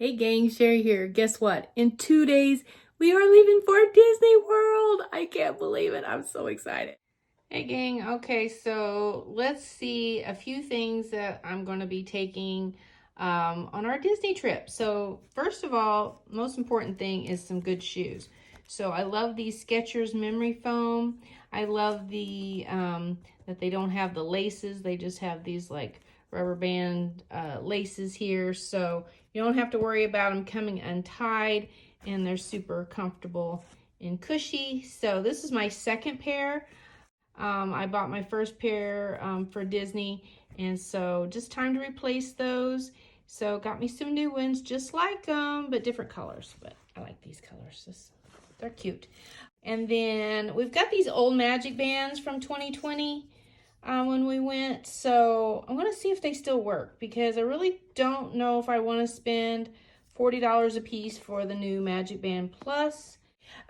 Hey gang, Cheri here. Guess what? In 2 days, we are leaving for Disney World. I can't believe it. I'm so excited. Hey gang, okay, so let's see a few things that I'm going to be taking on our Disney trip. So first of all, most important thing is some good shoes. So I love these Skechers memory foam. I love the that they don't have the laces. They just have these like rubber band laces here. So you don't have to worry about them coming untied, and they're super comfortable and cushy. So this is my second pair. I bought my first pair for Disney, and so just time to replace those. So got me some new ones just like them, but different colors. But I like these colors. They're cute. And then we've got these old Magic Bands from 2020 when we went. So I'm going to see if they still work, because I really don't know if I want to spend $40 a piece for the new Magic Band Plus.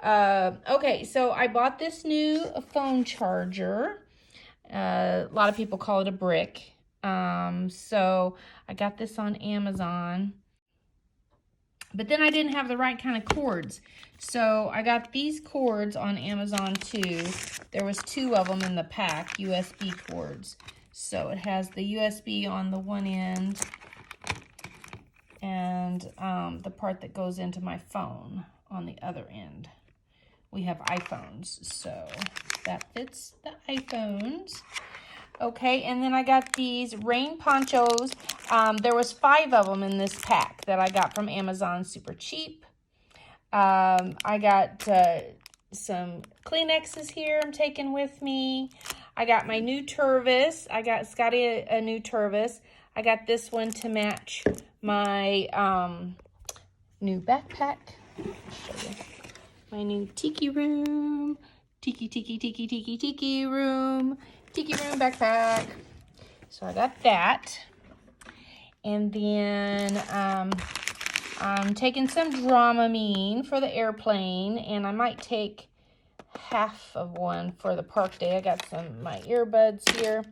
Okay, so I bought this new phone charger. A lot of people call it a brick. So I got this on Amazon. But then I didn't have the right kind of cords. So I got these cords on Amazon too. There was 2 of them in the pack, USB cords. So it has the USB on the one end and the part that goes into my phone on the other end. We have iPhones, so that fits the iPhones. Okay, and then I got these rain ponchos. There was 5 of them in this pack that I got from Amazon, super cheap. I got some Kleenexes here I'm taking with me. I got my new Tervis. I got Scotty a new Tervis. I got this one to match my new backpack. I'll show you. My new tiki room. Tiki room. Tiki room backpack. So I got that. And then I'm taking some Dramamine for the airplane, and I might take half of one for the park day. I got my earbuds here.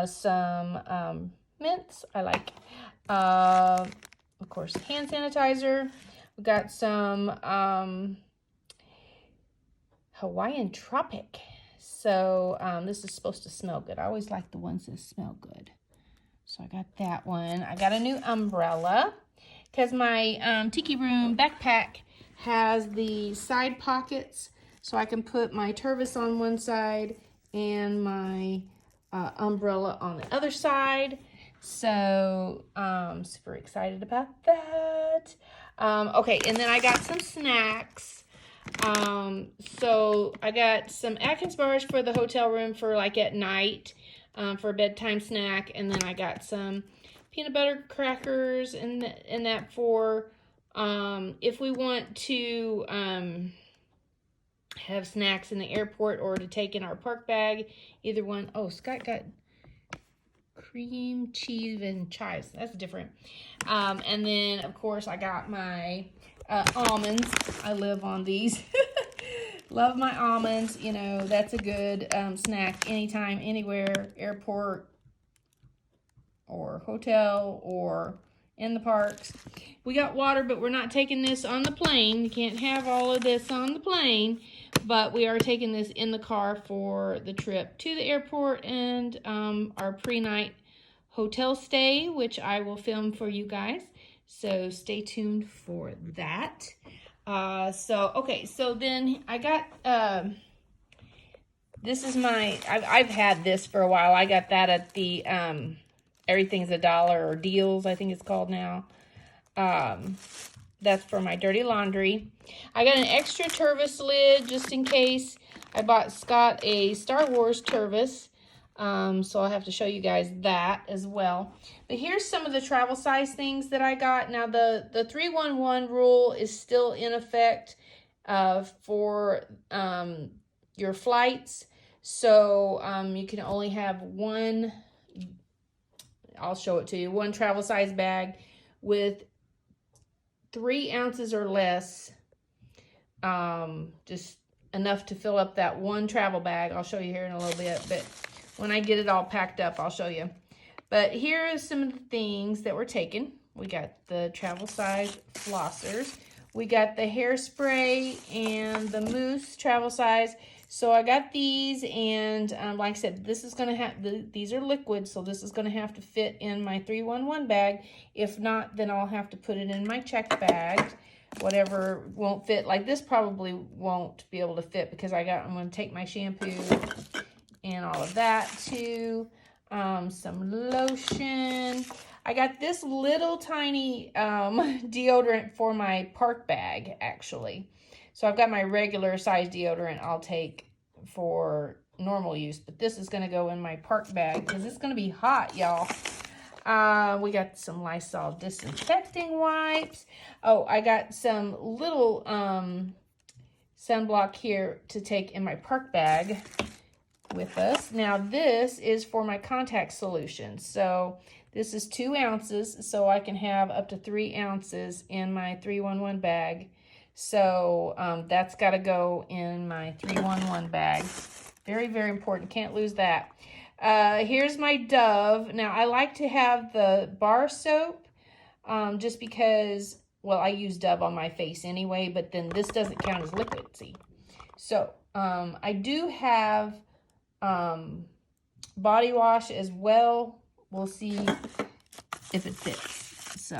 Some mints I like. Of course, hand sanitizer. We got some Hawaiian Tropic. So this is supposed to smell good. I always like the ones that smell good. So I got that one. I got a new umbrella because my Tiki Room backpack has the side pockets, so I can put my Tervis on one side and my umbrella on the other side. So super excited about that. Okay, and then I got some snacks. So I got some Atkins bars for the hotel room for like at night, for a bedtime snack. And then I got some peanut butter crackers and that for, if we want to, have snacks in the airport or to take in our park bag, either one. Oh, Scott got cream cheese and chives. That's different. And then of course I got my almonds. I live on these. Love my almonds. You know, that's a good snack anytime, anywhere, airport or hotel or in the parks. We got water, but we're not taking this on the plane. You can't have all of this on the plane, but we are taking this in the car for the trip to the airport and our pre-night hotel stay, which I will film for you guys. So stay tuned for that. Okay, so then I got, this is I've had this for a while. I got that at the, Everything's $1 or Deals, I think it's called now. That's for my dirty laundry. I got an extra Tervis lid just in case. I bought Scott a Star Wars Tervis. So I'll have to show you guys that as well. But here's some of the travel size things that I got. Now the 311 rule is still in effect for your flights. So you can only have one, I'll show it to you, one travel size bag with 3 ounces or less. Just enough to fill up that one travel bag. I'll show you here in a little bit, but when I get it all packed up, I'll show you. But here are some of the things that were taken We got the travel size flossers. We got the hairspray and the mousse travel size. So I got these, and like I said, this is gonna have, these are liquid, so this is gonna have to fit in my 311 bag. If not, then I'll have to put it in my check bag. Whatever won't fit, like this probably won't be able to fit because I'm gonna take my shampoo and all of that too. Some lotion. I got this little tiny deodorant for my park bag, actually. So I've got my regular size deodorant I'll take for normal use, but this is going to go in my park bag because it's going to be hot, y'all. We got some Lysol disinfecting wipes. Oh, I got some little sunblock here to take in my park bag with us. Now this is for my contact solution. So this is 2 ounces, so I can have up to 3 ounces in my 311 bag. So that's got to go in my 311 bag. Very, very important. Can't lose that. Here's my Dove. Now I like to have the bar soap just because, well, I use Dove on my face anyway, but then this doesn't count as liquid, see? So I do have body wash as well. We'll see if it fits. So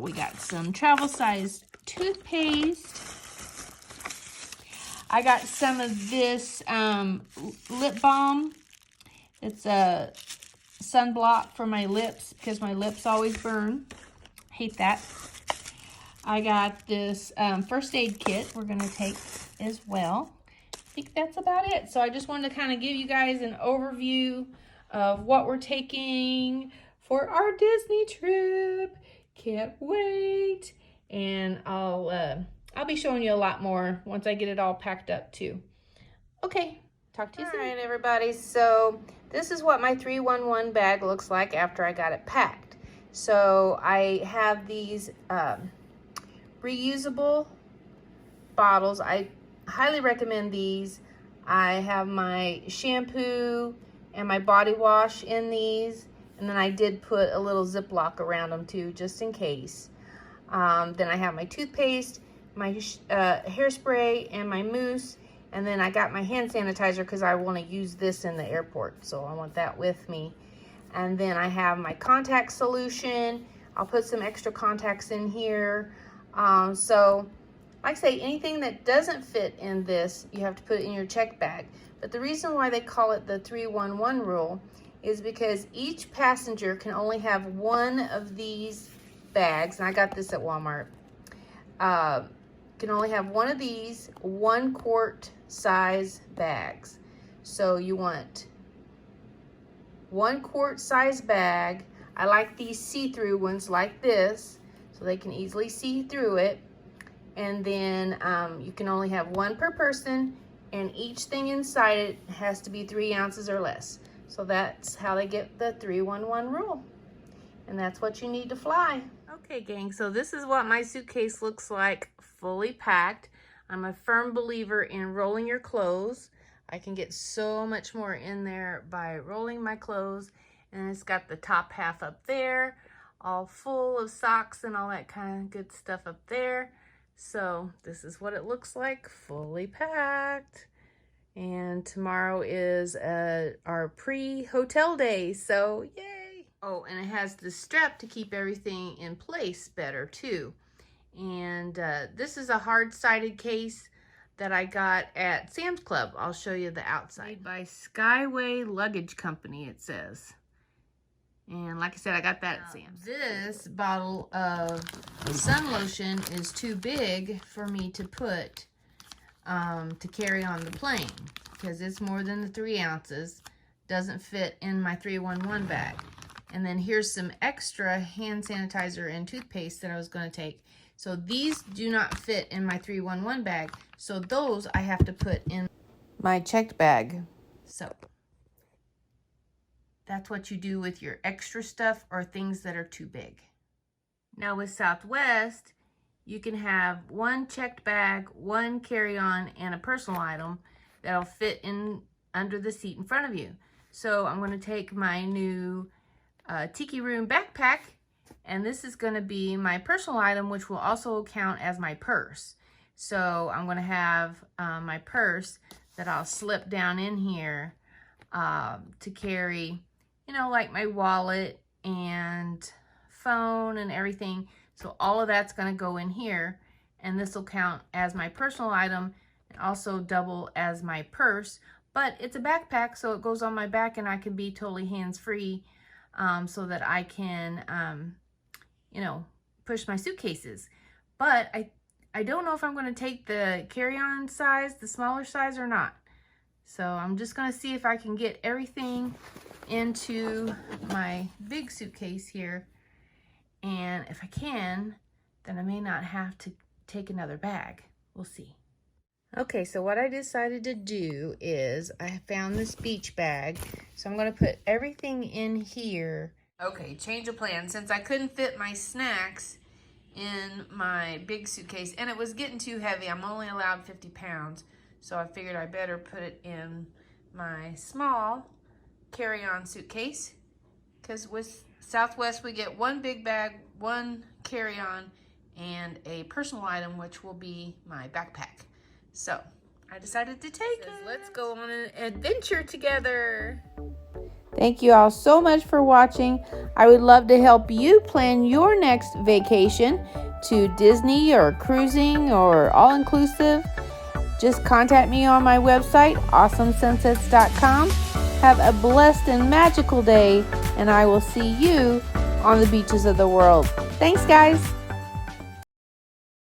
we got some travel size toothpaste. I got some of this lip balm. It's a sunblock for my lips because my lips always burn. Hate that. I got this first aid kit we're going to take as well. I think that's about it. So I just wanted to kind of give you guys an overview of what we're taking for our Disney trip. Can't wait. And I'll be showing you a lot more once I get it all packed up too. Okay, talk to you soon. All right, everybody. So this is what my 311 bag looks like after I got it packed. So I have these reusable bottles. I highly recommend these. I have my shampoo and my body wash in these, and then I did put a little Ziploc around them too, just in case. Then I have my toothpaste, my hairspray, and my mousse, and then I got my hand sanitizer because I want to use this in the airport, so I want that with me. And then I have my contact solution. I'll put some extra contacts in here. So like I say, anything that doesn't fit in this, you have to put it in your check bag. But the reason why they call it the 311 rule is because each passenger can only have one of these bags, and I got this at Walmart. Can only have one of these 1 quart size bags. So you want 1 quart size bag. I like these see-through ones like this, so they can easily see through it. And then you can only have 1 per person, and each thing inside it has to be 3 ounces or less. So that's how they get the 311 rule. And that's what you need to fly. Okay, gang, so this is what my suitcase looks like fully packed. I'm a firm believer in rolling your clothes. I can get so much more in there by rolling my clothes. And it's got the top half up there, all full of socks and all that kind of good stuff up there. So this is what it looks like fully packed. And tomorrow is our pre-hotel day, so yay! Oh, and it has the strap to keep everything in place better too. And this is a hard-sided case that I got at Sam's Club. I'll show you the outside. Made by Skyway Luggage Company, it says. And like I said, I got that at Sam's. This bottle of sun lotion is too big for me to put to carry on the plane because it's more than the 3 ounces. Doesn't fit in my 311 bag. And then here's some extra hand sanitizer and toothpaste that I was going to take. So these do not fit in my 311 bag. So those I have to put in my checked bag. So that's what you do with your extra stuff or things that are too big. Now with Southwest, you can have 1 checked bag, 1 carry-on, and a personal item that'll fit in under the seat in front of you. So I'm going to take my new Tiki Room backpack. And this is going to be my personal item, which will also count as my purse. So I'm going to have my purse that I'll slip down in here to carry, you know, like my wallet and phone and everything. So all of that's going to go in here, and this will count as my personal item and also double as my purse. But it's a backpack, so it goes on my back and I can be totally hands-free, so that I can, you know, push my suitcases. But I don't know if I'm going to take the carry-on size, the smaller size, or not. So I'm just going to see if I can get everything into my big suitcase here. And if I can, then I may not have to take another bag. We'll see. Okay, so what I decided to do is I found this beach bag. So I'm going to put everything in here. Okay, change of plan. Since I couldn't fit my snacks in my big suitcase, and it was getting too heavy, I'm only allowed 50 pounds, so I figured I better put it in my small carry-on suitcase, because with Southwest we get one big bag, one carry-on, and a personal item, which will be my backpack. So I decided to take it. Let's go on an adventure together. Thank you all so much for watching. I would love to help you plan your next vacation to Disney or cruising or all-inclusive. Just contact me on my website, awesomesunsets.com. Have a blessed and magical day, and I will see you on the beaches of the world. Thanks, guys.